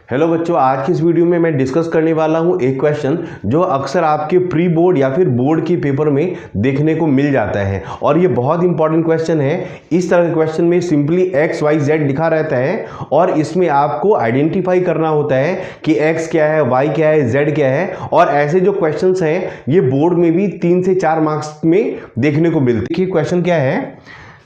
Hello बच्चों, आज की इस वीडियो में मैं डिस्कस करने वाला हूं एक क्वेश्चन जो अक्सर आपके प्री बोर्ड या फिर बोर्ड के पेपर में देखने को मिल जाता है और ये बहुत इंपॉर्टेंट क्वेश्चन है। इस तरह के क्वेश्चन में सिंपली एक्स वाई जेड लिखा रहता है और इसमें आपको आइडेंटिफाई करना होता है कि एक्स क्या है, वाई क्या है, जेड क्या है। और ऐसे जो क्वेश्चन हैं ये बोर्ड में भी 3 से 4 मार्क्स में देखने को मिलते हैं। क्वेश्चन क्या है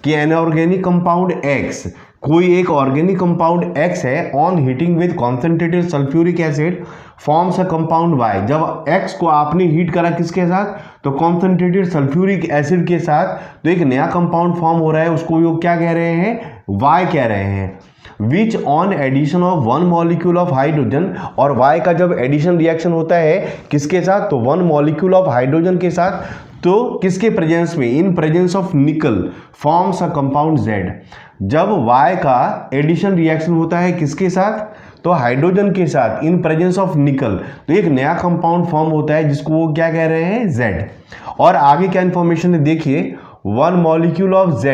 कि अनऑर्गेनिक कंपाउंड एक्स, कोई एक ऑर्गेनिक कंपाउंड X है, on heating with concentrated sulphuric acid forms a compound Y। जब X को आपने हीट करा किसके साथ, तो कॉन्सेंट्रेटेड सल्फ्यूरिक एसिड के साथ, तो एक नया कंपाउंड फॉर्म हो रहा है, उसको वो क्या कह रहे हैं, Y कह रहे हैं। Which on addition of 1 molecule of hydrogen, और Y का जब एडिशन रिएक्शन होता है किसके साथ, तो 1 मॉलिक्यूल ऑफ हाइड्रोजन के साथ, तो किसके प्रेजेंस में, इन प्रेजेंस ऑफ निकल फॉर्म्स अ कंपाउंड Z। जब Y का एडिशन रिएक्शन होता है किसके साथ, तो हाइड्रोजन के साथ, इन प्रेजेंस ऑफ निकल, तो एक नया कंपाउंड फॉर्म होता है जिसको वो क्या कह रहे हैं, Z। और आगे क्या इंफॉर्मेशन है देखिए, 1 molecule of Z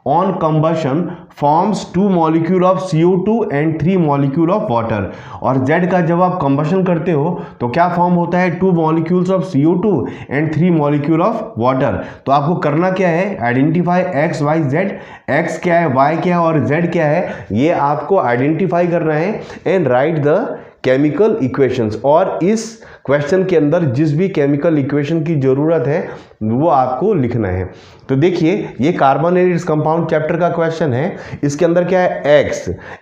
on combustion forms 2 molecule of CO2 and 3 molecule of water. और Z का जब आप कंबशन करते हो तो क्या फॉर्म होता है, 2 molecules of CO2 and 3 molecule of water. तो आपको करना क्या है, identify X Y Z. X क्या है, वाई क्या है और जेड क्या है, ये आपको आइडेंटिफाई करना है and right the chemical equations. और इस क्वेश्चन के अंदर जिस भी केमिकल इक्वेशन की जरूरत है वो आपको लिखना है। तो देखिए ये कार्बोनेटेड कंपाउंड चैप्टर का क्वेश्चन है। इसके अंदर क्या है,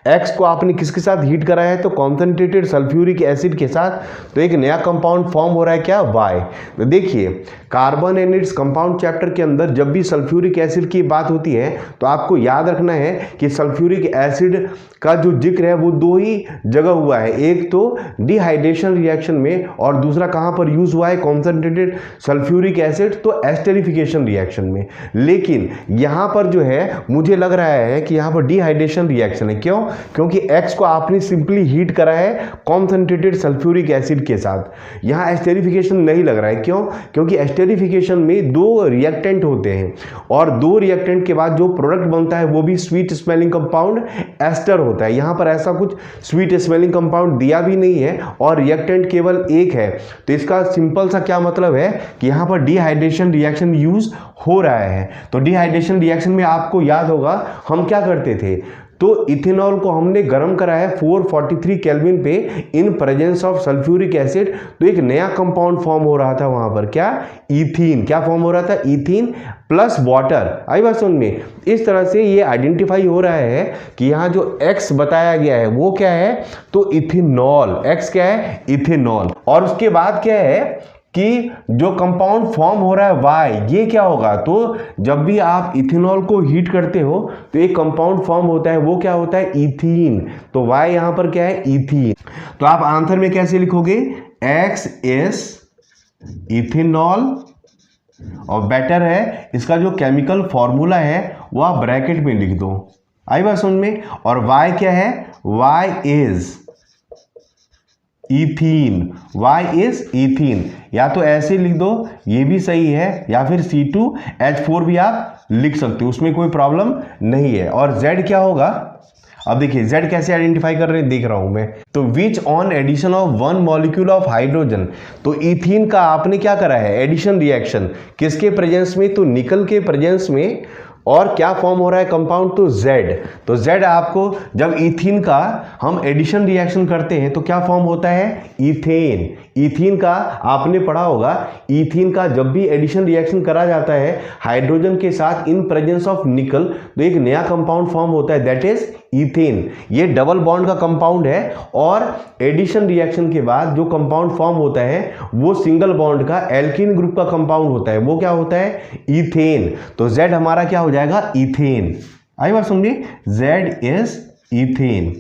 एक्स को आपने किसके साथ हीट करा है, तो कॉन्सेंट्रेटेड सल्फ्यूरिक एसिड के साथ, तो एक नया कंपाउंड फॉर्म हो रहा है क्या, वाई। तो देखिए कार्बोनेटेड कंपाउंड चैप्टर के अंदर जब भी सल्फ्यूरिक एसिड की बात होती है तो आपको याद रखना है कि सल्फ्यूरिक एसिड का जो जिक्र है वो 2 ही जगह हुआ है, एक तो डिहाइड्रेशन रिएक्शन में और दूसरा कहां पर यूज हुआ है, कॉन्सेंट्रेटेड सल्फ्यूरिक एसिड, तो एस्टेरिफिकेशन रिएक्शन में। लेकिन यहां पर जो है मुझे लग रहा है कि यहां पर डिहाइड्रेशन रिएक्शन है। क्यों, क्योंकि एक्स को आपने सिंपली हीट करा है कॉन्सेंट्रेटेड सल्फ्यूरिक एसिड के साथ। यहां एस्टेरिफिकेशन नहीं लग रहा है। क्यों, क्योंकि एस्टेरिफिकेशन में 2 रिएक्टेंट होते हैं और 2 रिएक्टेंट के बाद जो प्रोडक्ट बनता है वो भी स्वीट स्मेलिंग कंपाउंड एस्टर होता है। यहां पर ऐसा कुछ स्वीट स्मेलिंग कंपाउंड दिया भी नहीं है और रिएक्टेंट केवल एक है। तो इसका सिंपल सा क्या मतलब है कि यहां पर डिहाइड्रेशन रिएक्शन यूज हो रहा है। तो डिहाइड्रेशन रिएक्शन में आपको याद होगा हम क्या करते थे, तो इथेनॉल को हमने गर्म करा है 443 केल्विन पे in presence of sulphuric acid, तो एक नया कंपाउंड फॉर्म हो रहा था वहां पर, क्या, ईथीन। क्या फॉर्म हो रहा था, ईथीन प्लस वाटर। आई बात समझ में। इस तरह से ये आइडेंटिफाई हो रहा है कि यहाँ जो एक्स बताया गया है वो क्या है, तो इथेनॉल। एक्स क्या है, इथेनॉल। और उसके बाद क्या है कि जो कंपाउंड फॉर्म हो रहा है वाई, ये क्या होगा, तो जब भी आप इथेनॉल को हीट करते हो तो एक कंपाउंड फॉर्म होता है, वो क्या होता है, इथीन। तो वाई यहां पर क्या है, इथीन। तो आप आंसर में कैसे लिखोगे, एक्स इज इथेनॉल, और बेटर है इसका जो केमिकल फॉर्मूला है वो आप ब्रैकेट में लिख दो। आई बात समझ में। और वाई क्या है, Y is ethene, Y is ethene. या तो ऐसे लिख दो, ये भी सही है, या फिर C2H4 भी आप लिख सकते हो, उसमें कोई प्रॉब्लम नहीं है। और Z क्या होगा, अब देखिए Z कैसे आइडेंटिफाई कर रहे हैं, देख रहा हूं मैं। तो which on addition of 1 molecule of hydrogen, तो इथीन का आपने क्या करा है, एडिशन रिएक्शन, किसके प्रेजेंस में, तो निकल के प्रेजेंस में, और क्या फॉर्म हो रहा है कंपाउंड, तो Z। तो Z आपको जब इथीन का हम एडिशन रिएक्शन करते हैं तो क्या फॉर्म होता है, इथेन। इथीन का आपने पढ़ा होगा, इथीन का जब भी एडिशन रिएक्शन करा जाता है हाइड्रोजन के साथ इन प्रेजेंस ऑफ निकल, तो एक नया कंपाउंड फॉर्म होता है, दैट इज इथेन। ये डबल बॉन्ड का कंपाउंड है और एडिशन रिएक्शन के बाद जो कंपाउंड फॉर्म होता है वो सिंगल बॉन्ड का एल्कीन ग्रुप का कंपाउंड होता है, वो क्या होता है, इथेन। तो Z हमारा क्या हो जाएगा, इथेन। आई बात समझिए, Z इज इथेन।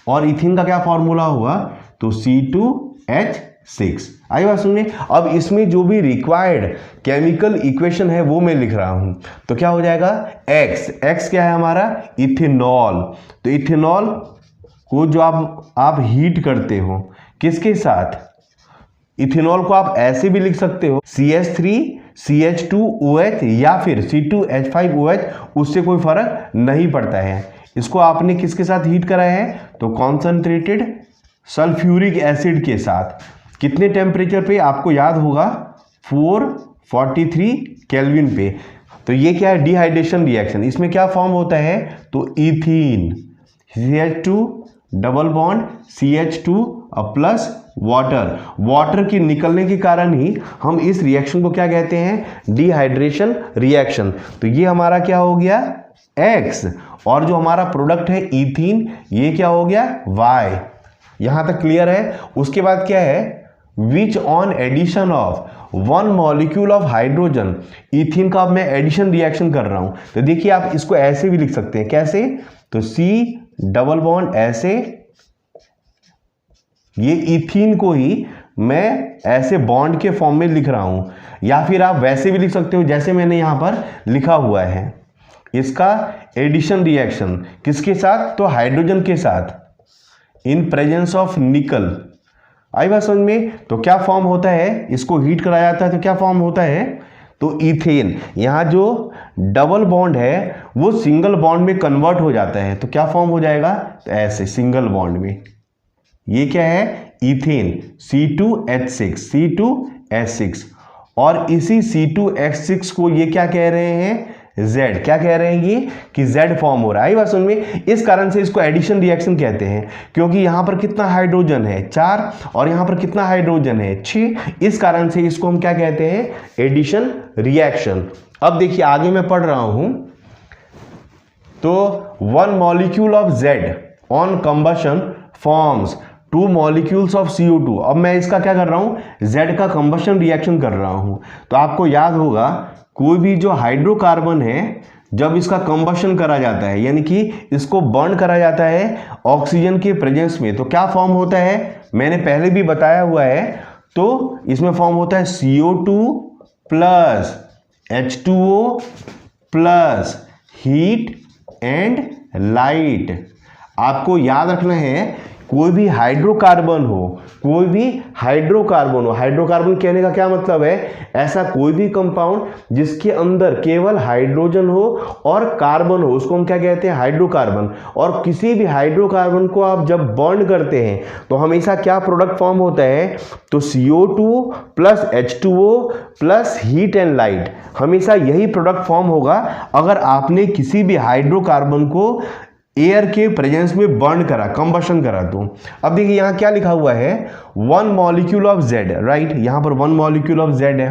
और इथेन का क्या फॉर्मूला हुआ, तो C2H6। आई बात सुनिए। अब इसमें जो भी रिक्वायर्ड केमिकल इक्वेशन है वो मैं लिख रहा हूं, तो क्या हो जाएगा, एक्स क्या है हमारा, इथेनॉल। तो इथेनॉल को जो आप हीट करते हो किसके साथ, इथेनॉल को आप ऐसे भी लिख सकते हो CH3CH2OH या फिर C2H5OH, उससे कोई फर्क नहीं पड़ता है। इसको आपने किसके साथ हीट करा है, तो कॉन्सेंट्रेटेड सल्फ्यूरिक एसिड के साथ। कितने टेम्परेचर पे, आपको याद होगा 443 केल्विन पे। तो ये क्या है, डिहाइड्रेशन रिएक्शन। इसमें क्या फॉर्म होता है, तो ethene, CH2 double bond CH2 plus water. Water के निकलने के कारण ही हम इस रिएक्शन को क्या कहते हैं, डिहाइड्रेशन रिएक्शन। तो ये हमारा क्या हो गया, X, और जो हमारा प्रोडक्ट है इथीन, ये क्या हो गया, Y। यहां तक क्लियर है। उसके बाद क्या है, which on addition of 1 molecule of hydrogen. Ethene का अब मैं एडिशन रिएक्शन कर रहा हूं, तो देखिए आप इसको ऐसे भी लिख सकते हैं, कैसे, तो C डबल बॉन्ड ऐसे, ये इथीन को ही मैं ऐसे बॉन्ड के फॉर्म में लिख रहा हूं, या फिर आप वैसे भी लिख सकते हो जैसे मैंने यहां पर लिखा हुआ है। इसका एडिशन रिएक्शन किसके साथ, तो हाइड्रोजन के साथ, इन प्रेजेंस ऑफ निकल। आई बात समझ में। तो क्या फॉर्म होता है, इसको हीट कराया जाता है तो क्या फॉर्म होता है, तो इथेन। यहां जो डबल बॉन्ड है वो सिंगल बॉन्ड में कन्वर्ट हो जाता है, तो क्या फॉर्म हो जाएगा, तो ऐसे सिंगल बॉन्ड में। ये क्या है, इथेन, C2H6, C2H6। और इसी C2H6 को ये क्या कह रहे हैं, Z। क्या कह रहे हैं ये, कि Z फॉर्म हो रहा है। बात समझ में। इस कारण से इसको एडिशन रिएक्शन कहते हैं, क्योंकि यहां पर कितना हाइड्रोजन है, 4, और यहां पर कितना हाइड्रोजन है, 6। इस कारण से इसको हम क्या कहते हैं, एडिशन रिएक्शन। अब देखिए आगे मैं पढ़ रहा हूं, तो 1 molecule of Z on combustion forms 2 molecules of CO2। अब मैं इसका क्या कर रहा हूं, Z का कंबशन रिएक्शन कर रहा हूं। तो आपको याद होगा, कोई भी जो हाइड्रोकार्बन है, जब इसका कंबशन करा जाता है, यानी कि इसको बर्न करा जाता है ऑक्सीजन के प्रेजेंस में, तो क्या फॉर्म होता है, मैंने पहले भी बताया हुआ है। तो इसमें फॉर्म होता है CO2 plus H2O plus heat and light. आपको याद रखना है, कोई भी हाइड्रोकार्बन हो, कोई भी हाइड्रोकार्बन हो, हाइड्रोकार्बन कहने का क्या मतलब है, ऐसा कोई भी कंपाउंड जिसके अंदर केवल हाइड्रोजन हो और कार्बन हो, उसको हम क्या कहते हैं, हाइड्रोकार्बन। और किसी भी हाइड्रोकार्बन को आप जब बर्न करते हैं तो हमेशा क्या प्रोडक्ट फॉर्म होता है, तो CO2 plus H2O plus heat and light, हमेशा यही प्रोडक्ट फॉर्म होगा अगर आपने किसी भी हाइड्रोकार्बन को एयर के प्रेजेंस में बर्न करा, कंबशन करा। तो अब देखिए यहां क्या लिखा हुआ है, 1 मॉलिक्यूल ऑफ Z, राइट। यहां पर 1 मॉलिक्यूल ऑफ Z है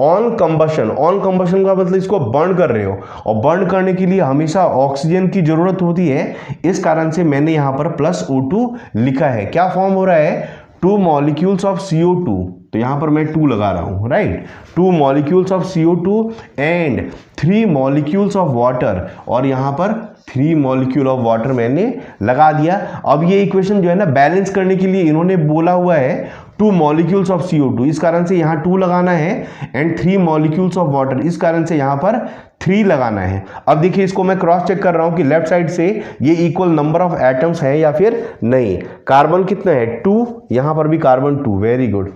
ऑन कंबशन। ऑन कंबशन का मतलब इसको बर्न कर रहे हो, और बर्न करने के लिए हमेशा ऑक्सीजन की जरूरत होती है। इस कारण से मैंने यहां पर प्लस O2 लिखा है। क्या फॉर्म हो रहा है, 2 मॉलिक्यूल्स ऑफ CO2, तो यहां पर मैं 2 लगा रहा हूं, right. 2 molecules of CO2 and 3 molecules of water, और यहां पर 3 मॉलिक्यूल ऑफ वाटर मैंने लगा दिया। अब ये इक्वेशन जो है ना, बैलेंस करने के लिए इन्होंने बोला हुआ है 2 मॉलिक्यूल्स ऑफ CO2, इस कारण से यहाँ 2 लगाना है, एंड 3 मॉलिक्यूल्स ऑफ वाटर, इस कारण से यहाँ पर 3 लगाना है। अब देखिए इसको मैं क्रॉस चेक कर रहा हूँ कि लेफ्ट साइड से ये इक्वल नंबर ऑफ एटम्स है या फिर नहीं। कार्बन कितना है, 2, यहाँ पर भी कार्बन 2, वेरी गुड।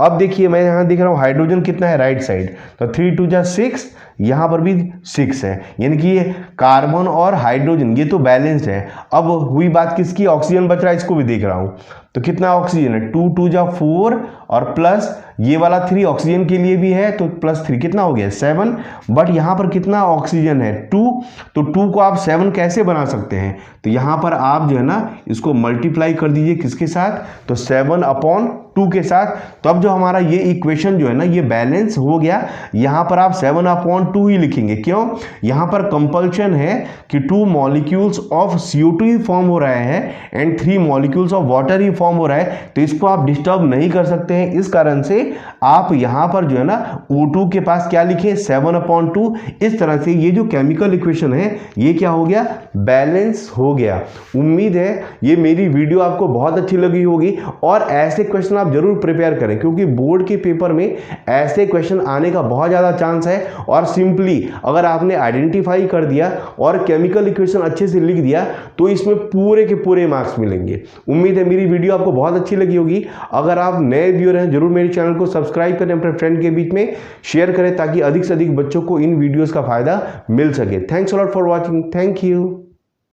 अब देखिए मैं यहाँ देख रहा हूँ हाइड्रोजन कितना है, राइट साइड, तो 3 2 जा 6, यहाँ पर भी 6 है, यानी कि ये कार्बन और हाइड्रोजन ये तो बैलेंस्ड है। अब हुई बात किसकी, ऑक्सीजन बच रहा है, इसको भी देख रहा हूँ, तो कितना ऑक्सीजन है, 2 2 जा 4, और प्लस ये वाला 3 ऑक्सीजन के लिए भी है, तो प्लस 3 कितना हो गया, 7। बट यहाँ पर कितना ऑक्सीजन है, 2, तो 2 को आप 7 कैसे बना सकते हैं, तो यहाँ पर आप जो है ना इसको मल्टीप्लाई कर दीजिए किसके साथ, तो 7/2 के साथ। तो अब जो हमारा ये इक्वेशन जो है ना ये बैलेंस हो गया। यहाँ पर आप 7/2 ही लिखेंगे, क्यों, यहाँ पर कंपल्शन है कि 2 molecules of CO2 he form हो रहा है and 3 molecules of water he form हो रहा है, तो इसको आप डिस्टर्ब नहीं कर सकते हैं। इस कारण से आप यहाँ पर जो है ना O2 के पास क्या लिखे, 7/2। इस तरह से ये जो केमिकल इक्वेशन है ये क्या हो गया, बैलेंस हो गया। उम्मीद है ये मेरी वीडियो आपको बहुत अच्छी लगी होगी, और ऐसे क्वेश्चन आप जरूर प्रिपेयर करें, क्योंकि बोर्ड के पेपर में ऐसे क्वेश्चन आने का बहुत ज़्यादा चांस है। और सिंपली अगर आपने आइडेंटिफाई कर दिया और केमिकल इक्वेशन अच्छे से लिख दिया तो इसमें पूरे के पूरे मार्क्स मिलेंगे। उम्मीद है मेरी वीडियो आपको बहुत अच्छी लगी होगी। अगर आप नए व्यूअर हैं जरूर मेरे चैनल को सब्सक्राइब करें, अपने फ्रेंड के बीच में शेयर करें, ताकि अधिक से अधिक बच्चों को इन वीडियोज़ का फायदा मिल सके। Thanks a lot for watching, thank you.